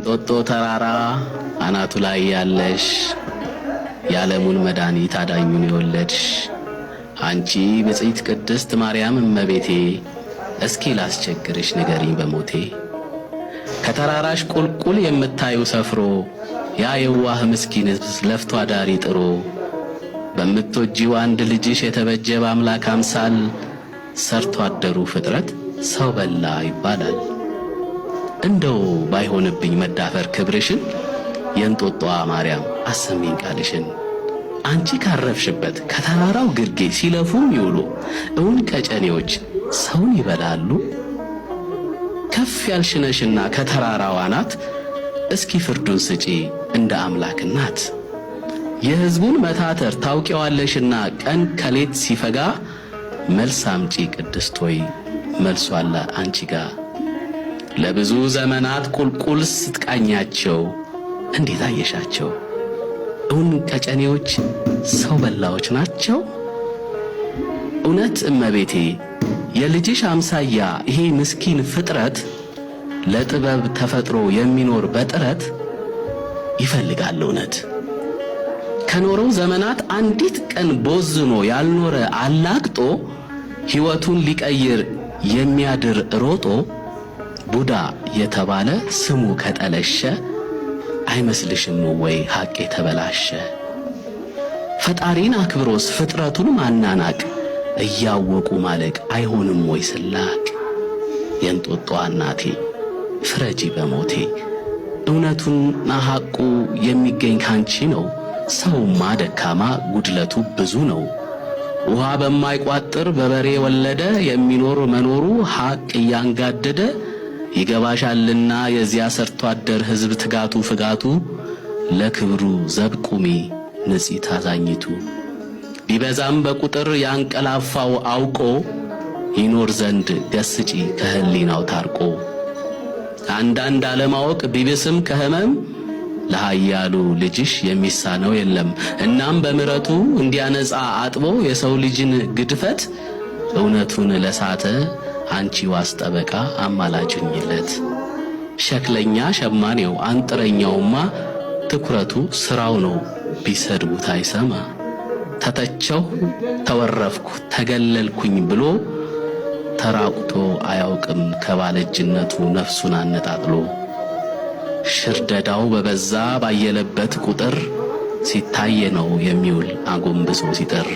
የእንጦጦ ተራራ አናቱ ላይ ያለሽ የዓለሙን መድኃኒት አዳኙን የወለድሽ አንቺ ብጽዕት ቅድስት ማርያም እመቤቴ እስኪ ላስቸግርሽ ንገሪኝ በሞቴ ከተራራሽ ቁልቁል የምታዩ ሰፍሮ ያ የዋህ ምስኪን ለፍቶ አዳሪ ጥሮ በምትወጂው አንድ ልጅሽ የተበጀ በአምላክ አምሳል ሰርቶ አደሩ ፍጥረት ሰው በላ ይባላል። እንደው ባይሆንብኝ መዳፈር ክብርሽን የእንጦጦዋ ማርያም አሰሚኝ ቃልሽን አንቺ ካረፍሽበት ከተራራው ግርጌ ሲለፉም ይውሉ እውን ቀጨኔዎች ሰውን ይበላሉ። ከፍ ያልሽነሽና ከተራራው አናት እስኪ ፍርዱን ስጪ እንደ አምላክ እናት። የሕዝቡን መታተር ታውቂዋለሽና ቀን ከሌት ሲፈጋ መልስ አምጪ ቅድስት ሆይ መልሱ አለ አንቺ ጋር። ለብዙ ዘመናት ቁልቁል ስትቃኛቸው እንዴት አየሻቸው? እውን ቀጨኔዎች ሰው በላዎች ናቸው? እውነት እመቤቴ የልጅሽ አምሳያ ይሄ ምስኪን ፍጥረት ለጥበብ ተፈጥሮ የሚኖር በጥረት ይፈልጋል እውነት። ከኖረው ዘመናት አንዲት ቀን ቦዝኖ ያልኖረ አላግጦ ሕይወቱን ሊቀይር የሚያድር ሮጦ ቡዳ የተባለ ስሙ ከጠለሸ አይመስልሽም ወይ ሐቅ የተበላሸ? ፈጣሪን አክብሮስ ፍጥረቱን ማናናቅ እያወቁ ማለቅ አይሆንም ወይ ስላቅ? የእንጦጦ እናቴ ፍረጂ በሞቴ እውነቱና ሐቁ የሚገኝ ካንቺ ነው። ሰውማ ደካማ ጉድለቱ ብዙ ነው። ውሃ በማይቋጥር በበሬ ወለደ የሚኖር መኖሩ ሐቅ እያንጋደደ ይገባሻልና የዚያ ሰርቶ አደር ሕዝብ ትጋቱ ፍጋቱ ለክብሩ ዘብቁሚ ንጽሕት አዛኝቱ። ቢበዛም በቁጥር ያንቀላፋው አውቆ ይኖር ዘንድ ገስጪ ከህሊናው ታርቆ። አንዳንድ አለማወቅ ቢብስም ከህመም ለኃያሉ ልጅሽ የሚሳነው የለም። እናም በምሕረቱ እንዲያነጻ አጥቦ የሰው ልጅን ግድፈት እውነቱን ለሳተ አንቺ ዋስ ጠበቃ አማላጅኝለት። ሸክለኛ ሸማኔው አንጥረኛውማ ትኩረቱ ስራው ነው ቢሰድቡት አይሰማ። ተተቸው ተወረፍኩ ተገለልኩኝ ብሎ ተራቁቶ አያውቅም ከባለጅነቱ ነፍሱን አነጣጥሎ። ሽርደዳው በበዛ ባየለበት ቁጥር ሲታየ ነው የሚውል አጎንብሶ ሲጥር።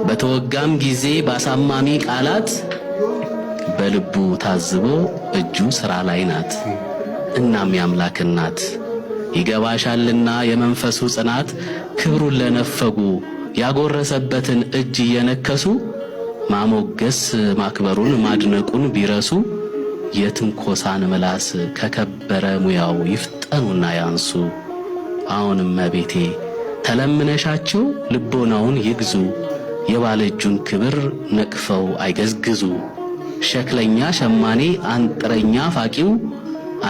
በተወጋም ጊዜ ባሳማሚ ቃላት በልቡ ታዝቦ እጁ ሥራ ላይ ናት። እናም ያምላክ እናት ይገባሻልና የመንፈሱ ጽናት ክብሩን ለነፈጉ ያጎረሰበትን እጅ እየነከሱ ማሞገስ ማክበሩን ማድነቁን ቢረሱ የትንኮሳን ምላስ ከከበረ ሙያው ይፍጠኑና ያንሱ። አሁንም እመቤቴ ተለምነሻቸው ልቦናውን ይግዙ የባለእጁን ክብር ነቅፈው አይገዝግዙ። ሸክለኛ ሸማኔ አንጥረኛ ፋቂው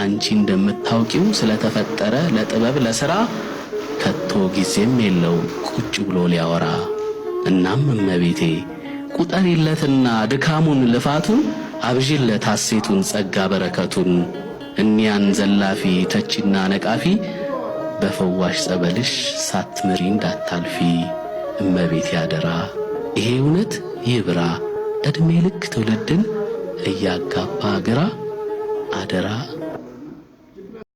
አንቺ እንደምታውቂው ስለተፈጠረ ለጥበብ ለሥራ ከቶ ጊዜም የለው ቁጭ ብሎ ሊያወራ። እናም እመቤቴ ቁጠሪለትና ድካሙን ልፋቱን አብዥለት ሐሴቱን ጸጋ በረከቱን። እኒያን ዘላፊ ተቺና ነቃፊ በፈዋሽ ጸበልሽ ሳትምሪ እንዳታልፊ። እመቤቴ አደራ ይሄ እውነት ይብራ ዕድሜ ልክ ትውልድን እያጋባ ግራ። አደራ